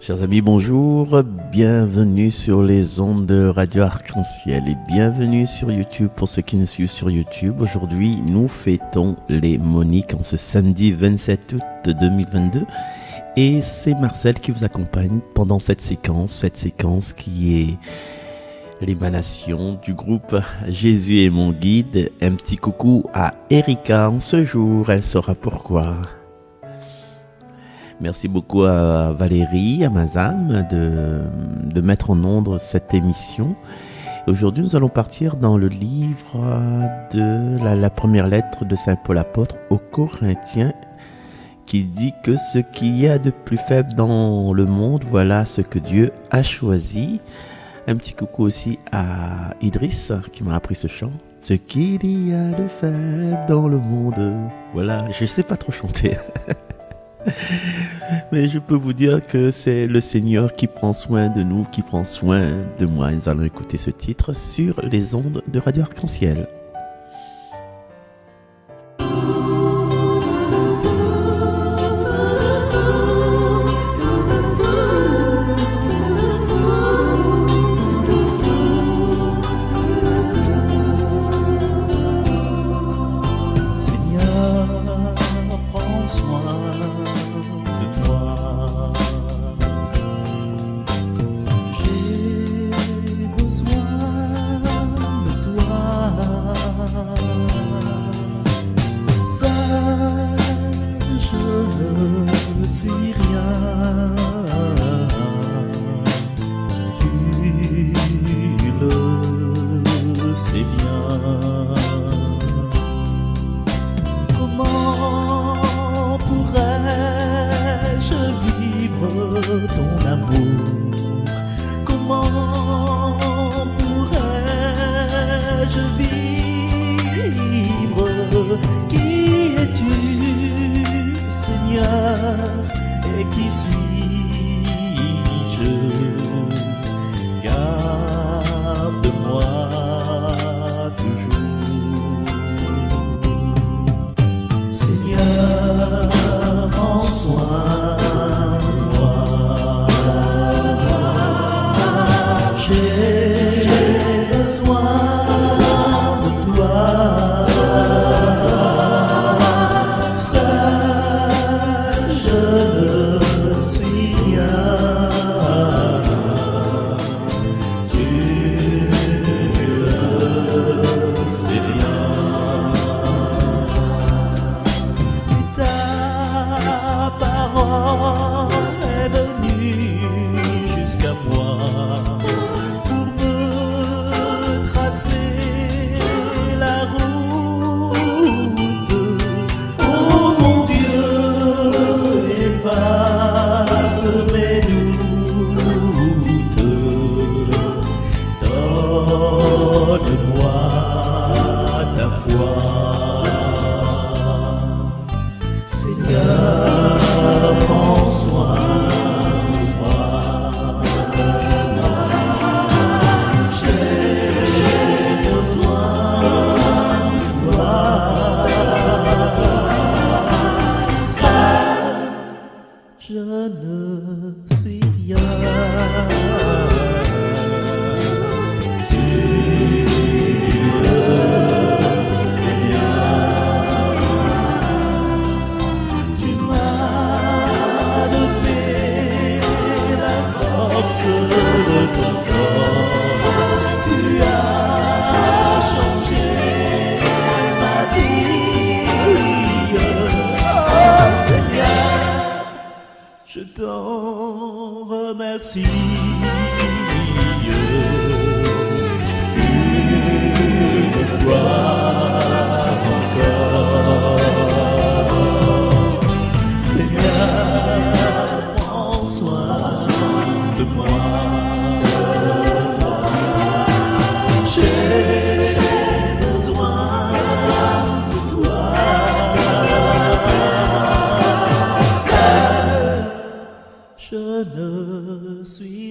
Chers amis, bonjour, bienvenue sur les ondes de Radio Arc-en-Ciel et bienvenue sur YouTube pour ceux qui nous suivent sur YouTube. Aujourd'hui, nous fêtons les Moniques en ce samedi 27 août 2022 et c'est Marcel qui vous accompagne pendant cette séquence qui est l'émanation du groupe Jésus est mon guide. Un petit coucou à Erika en ce jour, elle saura pourquoi. Merci beaucoup à Valérie, à Mazam de mettre en onde cette émission. Aujourd'hui, nous allons partir dans le livre de la première lettre de Saint Paul apôtre aux Corinthiens qui dit que ce qu'il y a de plus faible dans le monde, voilà ce que Dieu a choisi. Un petit coucou aussi à Idriss qui m'a appris ce chant. Ce qu'il y a de faible dans le monde. Voilà, je ne sais pas trop chanter. Mais je peux vous dire que c'est le Seigneur qui prend soin de nous, qui prend soin de moi. Nous allons écouter ce titre sur les ondes de Radio Arc-en-Ciel. Je ne suis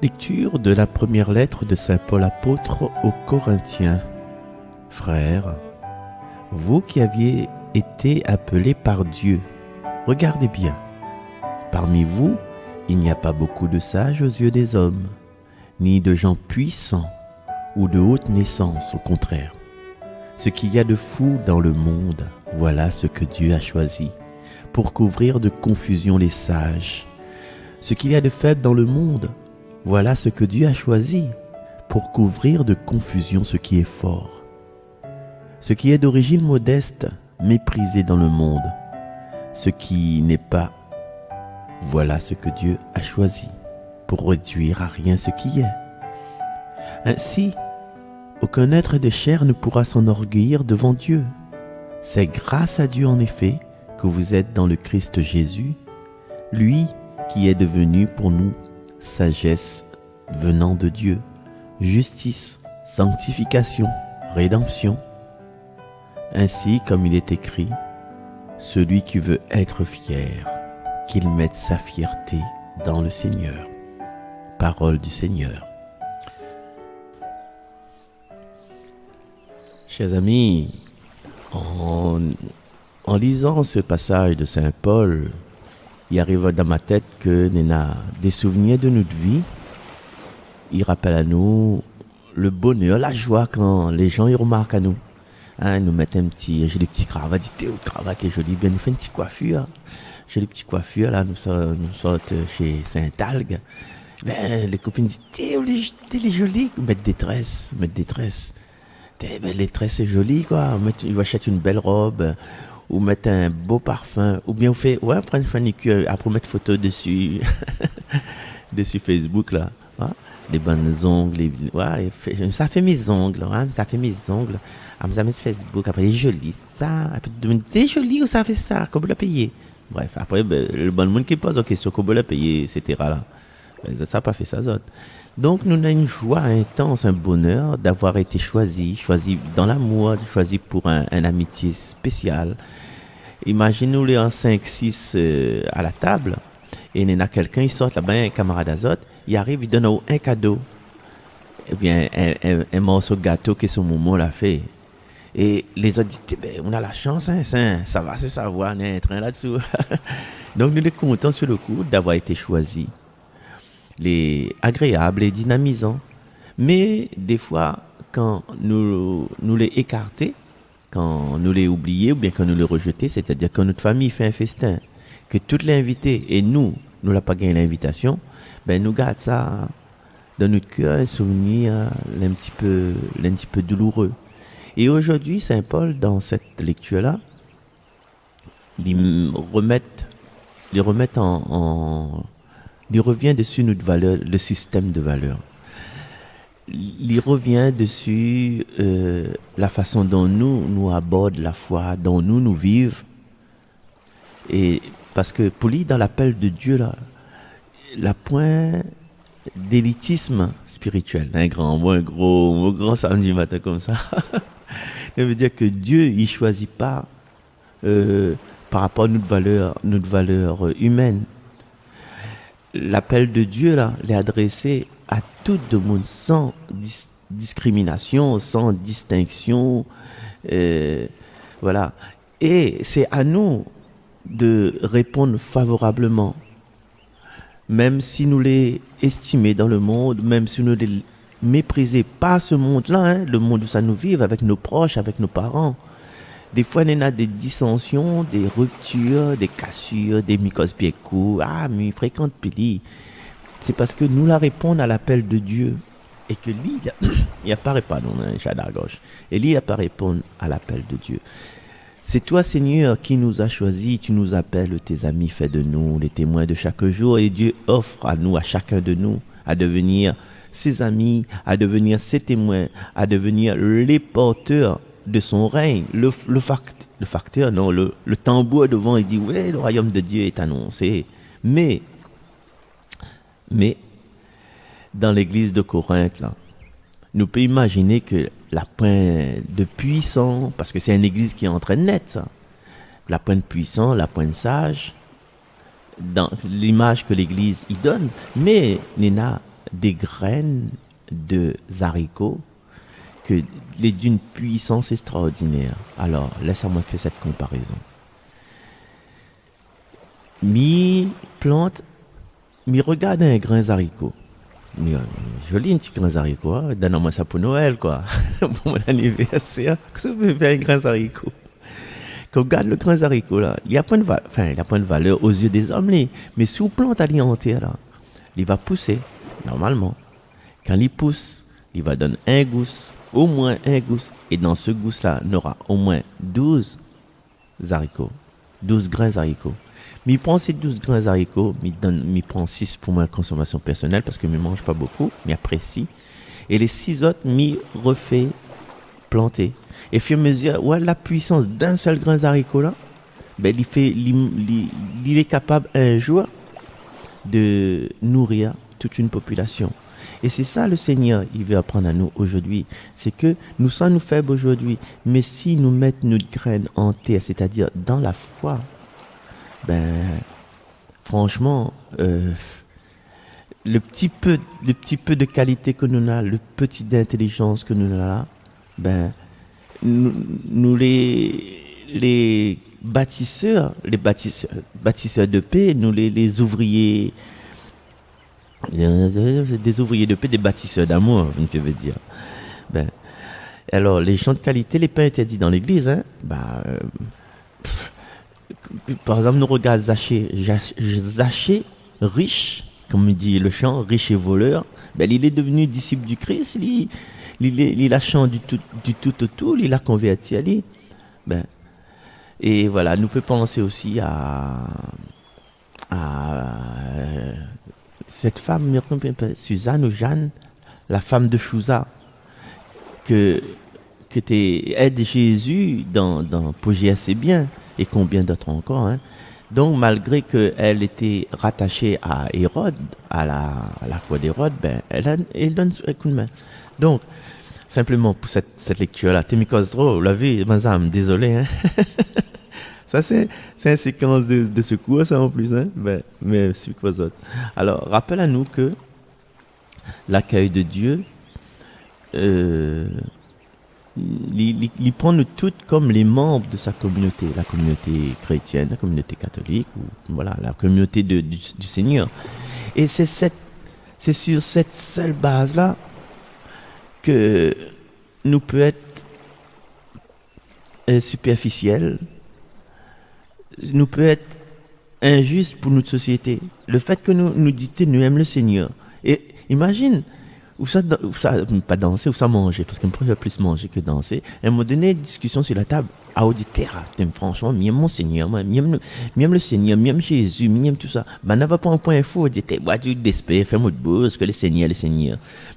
Lecture de la première lettre de Saint Paul apôtre aux Corinthiens. Frères, vous qui aviez été appelés par Dieu, regardez bien. Parmi vous, il n'y a pas beaucoup de sages aux yeux des hommes, ni de gens puissants ou de haute naissance, au contraire. Ce qu'il y a de fou dans le monde, voilà ce que Dieu a choisi, pour couvrir de confusion les sages. Ce qu'il y a de faible dans le monde, voilà ce que Dieu a choisi, pour couvrir de confusion ce qui est fort. Ce qui est d'origine modeste, méprisé dans le monde, ce qui n'est pas, voilà ce que Dieu a choisi, pour réduire à rien ce qui est. Ainsi, aucun être de chair ne pourra s'enorgueillir devant Dieu. C'est grâce à Dieu en effet que vous êtes dans le Christ Jésus, lui qui est devenu pour nous sagesse venant de Dieu, justice, sanctification, rédemption. Ainsi comme il est écrit, celui qui veut être fier, qu'il mette sa fierté dans le Seigneur. Parole du Seigneur. Chers amis, en lisant ce passage de Saint Paul, il arrive dans ma tête que nous avons des souvenirs de notre vie. Il rappelle à nous le bonheur, la joie quand les gens ils remarquent à nous. Hein, nous mettent j'ai des petits cravates, dit Théo, cravate est jolie, bien nous fait une petite coiffure. J'ai des petites coiffures là, nous sortent chez Saint-Algue. Ben, les copines disent Théo, t'es jolie, mettre des tresses. Les tresses c'est joli quoi, ils vont acheter une belle robe. Ou mettre un beau parfum, ou bien vous faites, ouais, prendre une manicure, après mettre photo dessus, dessus Facebook, là, ouais, les bonnes ongles, ouais, ça fait mes ongles, ouais, ça fait mes ongles, après ça met sur Facebook, après, c'est joli, ça, après, c'est joli ou ça fait ça, comment vous l'a payé? Bref, après, le bon monde qui pose la question, comment vous l'a payé, etc., là, ça n'a pas fait ça, autres. Donc, nous avons une joie intense, un bonheur d'avoir été choisi dans l'amour, choisi pour un amitié spéciale. Imaginez-nous en 5-6 à la table, et il y a quelqu'un, il sort là-bas, un camarade d'Azote, il arrive, il donne un cadeau. Eh bien, un morceau de gâteau que son moment l'a fait. Et les autres disent, ben, on a la chance, hein, ça va se savoir, on est en train là-dessous. Donc, nous sommes contents sur le coup d'avoir été choisis. Les agréables et dynamisants. Mais des fois, quand nous les écartés, quand nous les oubliés ou bien quand nous les rejetés, c'est-à-dire quand notre famille fait un festin, que toutes les invités et nous n'avons pas gagné l'invitation, ben nous gardons ça dans notre cœur, un souvenir un petit peu douloureux. Et aujourd'hui, Saint Paul, dans cette lecture-là, il revient dessus notre valeur, le système de valeurs. Il revient dessus la façon dont nous abordons la foi, dont nous vivons. Et parce que pour lui, dans l'appel de Dieu, là, la point d'élitisme spirituel, un grand samedi matin comme ça, ça veut dire que Dieu, il choisit pas par rapport à notre valeur humaine. L'appel de Dieu, là, l'est adressé à tout le monde sans discrimination, sans distinction. Voilà. Et c'est à nous de répondre favorablement. Même si nous les estimons dans le monde, même si nous les méprisons pas ce monde-là, hein, le monde où ça nous vit, avec nos proches, avec nos parents. Des fois, il y a des dissensions, des ruptures, des cassures, des mycos-piécous. Ah, mais il fréquente Pili. C'est parce que nous la répondons à l'appel de Dieu. Et que lui, il apparaît pas dans un chat à gauche. Et lui, il apparaît répondre à l'appel de Dieu. C'est toi, Seigneur, qui nous a choisis. Tu nous appelles, tes amis, fais de nous les témoins de chaque jour. Et Dieu offre à nous, à chacun de nous, à devenir ses amis, à devenir ses témoins, à devenir les porteurs de son règne, le facteur, non, le tambour devant, il dit, ouais, le royaume de Dieu est annoncé. Mais, dans l'église de Corinthe, là, nous pouvons imaginer que la pointe de puissant, parce que c'est une église qui est en train de naître, ça, la pointe puissant, la pointe sage, dans l'image que l'église y donne, mais Nina, des graines de haricots d'une puissance extraordinaire. Alors, laisse-moi faire cette comparaison. Plante, regarde un grain haricot. Joli un petit grain haricot, hein? Donne-moi ça pour Noël, quoi. Pour mon anniversaire, que ça peut faire un grain haricot. Quand on regarde le grain haricot, là, il a point de valeur aux yeux des hommes, mais si on plante alimentaire, là, il va pousser, normalement. Quand il pousse, il va donner un gousse, au moins un gousse. Et dans ce gousse-là, on aura au moins 12 haricots, 12 grains haricots. Mais il prend ces 12 grains haricots, il prend 6 pour ma consommation personnelle parce que je ne mange pas beaucoup, mais apprécie. Et les 6 autres, il refait planter. Et puis, mesure, ouais, la puissance d'un seul grain haricot là, ben, il est capable un jour de nourrir toute une population. Et c'est ça le Seigneur, il veut apprendre à nous aujourd'hui. C'est que nous sommes faibles aujourd'hui, mais si nous mettons notre graine en terre, c'est-à-dire dans la foi, ben, franchement, le petit peu de qualité que nous avons, le petit d'intelligence que nous avons là, ben, nous les bâtisseurs de paix, nous les ouvriers, des ouvriers de paix, des bâtisseurs d'amour, je veux dire. Ben, alors, les gens de qualité, les pas interdits dans l'église, hein, par exemple, nous regardons Zachée, riche, comme dit le chant, riche et voleur, ben, il est devenu disciple du Christ, il a changé du tout au tout, il a converti à lui. Ben, et voilà, nous pouvons penser aussi à cette femme, Suzanne ou Jeanne, la femme de Chouza, que aide Jésus pour gérer ses biens, et combien d'autres encore. Hein. Donc, malgré qu'elle était rattachée à Hérode, à la cour d'Hérode, ben, elle donne un coup de main. Donc, simplement pour cette lecture-là, Temikosdro, vous l'avez, madame, désolé. Hein. Ça, c'est une séquence de secours, ça en plus. Hein. Ben, mais c'est quoi d'autre. Alors, rappelle à nous que l'accueil de Dieu, il prend nous toutes comme les membres de sa communauté, la communauté chrétienne, la communauté catholique, ou voilà, la communauté du Seigneur. Et c'est sur cette seule base-là que nous peut être superficiels, nous peut être injuste pour notre société. Le fait que nous disions nous aimons le Seigneur. Et imagine, ou ça pas danser, ou ça manger, parce qu'on préfère plus manger que danser. À un moment donné, discussion sur la table, à auditera, franchement, j'aime mon Seigneur, j'aime le Seigneur, j'aime Jésus, j'aime tout ça. Ben, n'a pas un point info, on dit, du despère, fais-moi de bourse, que le Seigneur.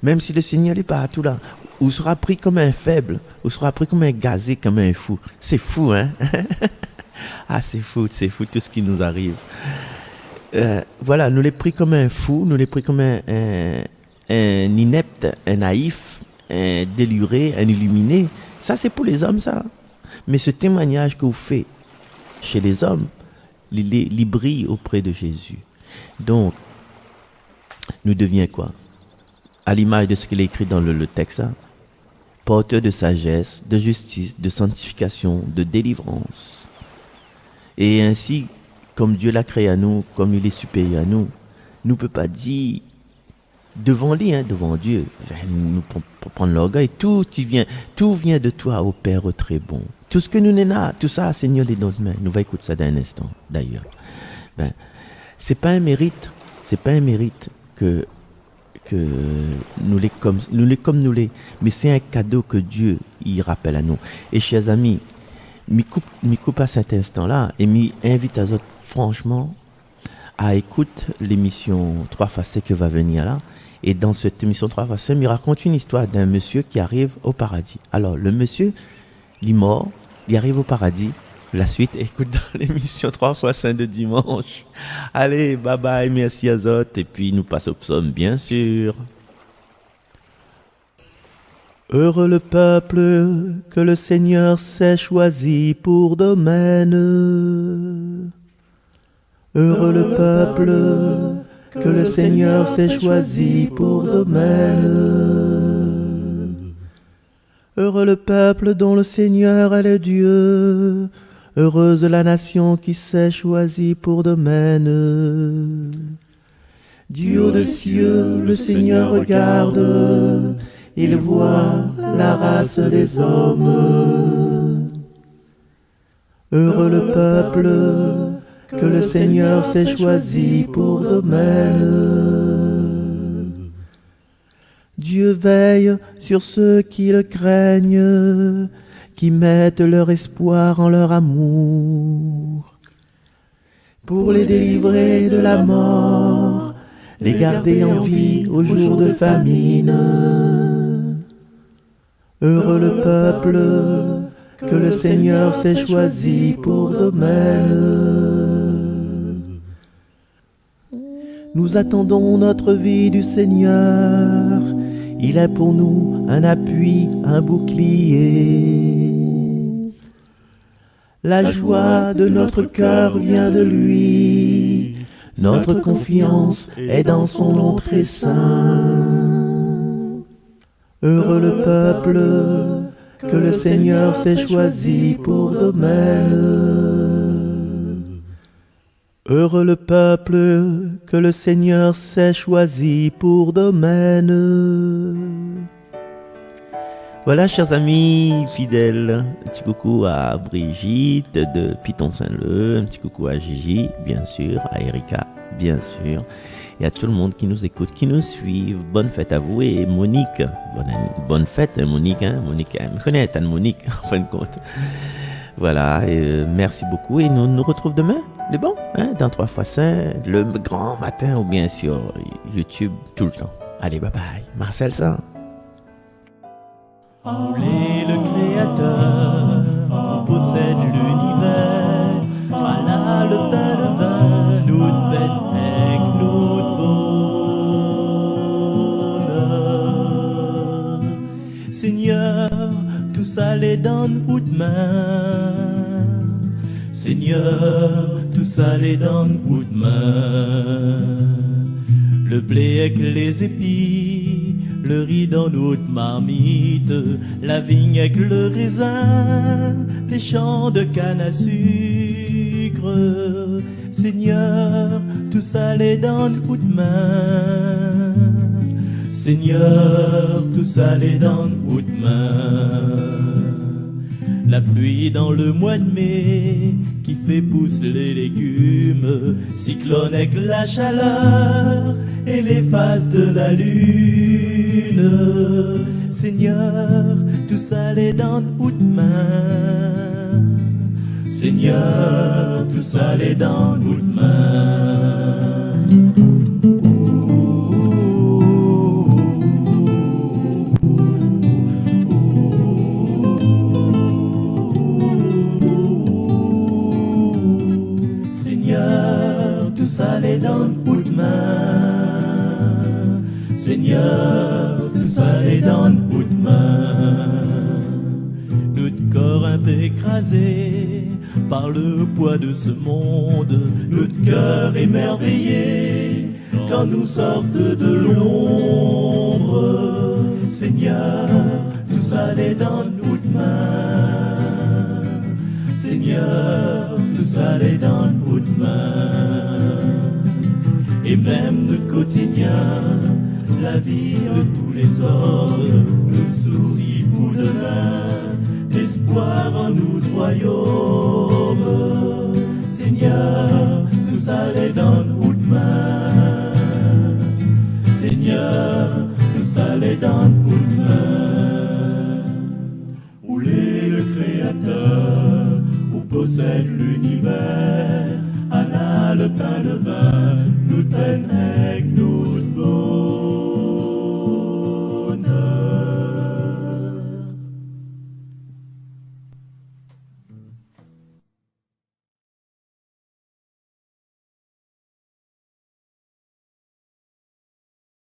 Même si le Seigneur n'est pas à tout là, ou sera pris comme un faible, ou sera pris comme un gazé, comme un fou. C'est fou, hein? Ah, c'est fou tout ce qui nous arrive. Voilà, nous les pris comme un fou, nous les pris comme un inepte, un naïf, un déluré, un illuminé. Ça, c'est pour les hommes, ça. Mais ce témoignage que vous faites chez les hommes, il brille auprès de Jésus. Donc, nous devions quoi? À l'image de ce qu'il est écrit dans le texte, hein? Porteur de sagesse, de justice, de sanctification, de délivrance. Et ainsi, comme Dieu l'a créé à nous, comme il est supérieur à nous, nous ne peut pas dire devant lui, hein, devant Dieu, nous pour prendre l'orgueil, tout vient de toi, ô Père très bon. Tout ce que nous n'avons, tout ça, Seigneur, les notre main. Nous va écouter ça dans un instant, d'ailleurs. Ben, c'est pas un mérite que nous les comme nous les, mais c'est un cadeau que Dieu y rappelle à nous. Et chers amis, m'y coupe à cet instant-là et m'y invite à autres, franchement, à écouter l'émission 3 x 5 que va venir là. Et dans cette émission 3 x 5, il raconte une histoire d'un monsieur qui arrive au paradis. Alors, le monsieur, il est mort, il arrive au paradis. La suite, écoute dans l'émission 3 x 5 de dimanche. Allez, bye bye, merci à autres. Et puis, nous passons au psaume, bien sûr. Heureux le peuple que le Seigneur s'est choisi pour domaine. Heureux le peuple que le Seigneur s'est choisi pour domaine. Heureux le peuple dont le Seigneur est le Dieu, heureuse la nation qui s'est choisie pour domaine. Du haut des cieux, le Seigneur regarde, il voit la race des hommes. Heureux le peuple que le Seigneur s'est choisi pour domaine. Dieu veille sur ceux qui le craignent, qui mettent leur espoir en leur amour, pour les délivrer de la mort, les garder en vie au jour de famine. Heureux le peuple que le Seigneur s'est choisi pour domaine. Nous attendons notre vie du Seigneur, il est pour nous un appui, un bouclier. La joie de notre cœur vient de lui, notre confiance est dans son nom très saint. Heureux le peuple que le Seigneur s'est choisi pour domaine. Heureux le peuple que le Seigneur s'est choisi pour domaine. Voilà, chers amis fidèles, un petit coucou à Brigitte de Piton-Saint-Leu, un petit coucou à Gigi, bien sûr, à Erika, bien sûr, et à tout le monde qui nous écoute, qui nous suit. Bonne fête à vous, et Monique, bonne fête Monique, Monique, elle me connaît, Monique, en fin de compte. Voilà, et merci beaucoup, et nous nous retrouvons demain, les bons, dans 3x5, le grand matin, ou bien sur YouTube, tout le temps. Allez, bye bye, Marcel Saint. Roulez le Créateur, on possède l'univers. Allah le pain le vin, nous peine avec nous bonheur. Seigneur, tout ça les donne ou de main. Seigneur, tout ça les donne ou de main. Le blé avec les épis, le riz dans notre marmite, la vigne avec le raisin, les champs de canne à sucre. Seigneur, tout ça les donne ou de main. Seigneur, tout ça les donne ou de main. La pluie dans le mois de mai qui fait pousser les légumes, cyclone avec la chaleur et les phases de la lune. Seigneur, tout ça les donne ou de main. Seigneur, tout ça les donne ou de main. Seigneur, tout ça les donne ou de main. Seigneur, tout ça les donne ou de main. Notre corps un peu écrasé par le poids de ce monde, notre cœur émerveillé quand nous sortent de l'ombre. Seigneur, tout ça les donne ou de main. Seigneur, tout ça les donne ou de main. Et même le quotidien, la vie de tous les ordres, nous soucie pour demain, l'espoir en notre royaume. Seigneur, tout ça les donne ou de main. Seigneur, tout ça les donne ou de main. Roulez le Créateur, où possède l'univers. Allah le pain, le vin, nous peine avec notre beau.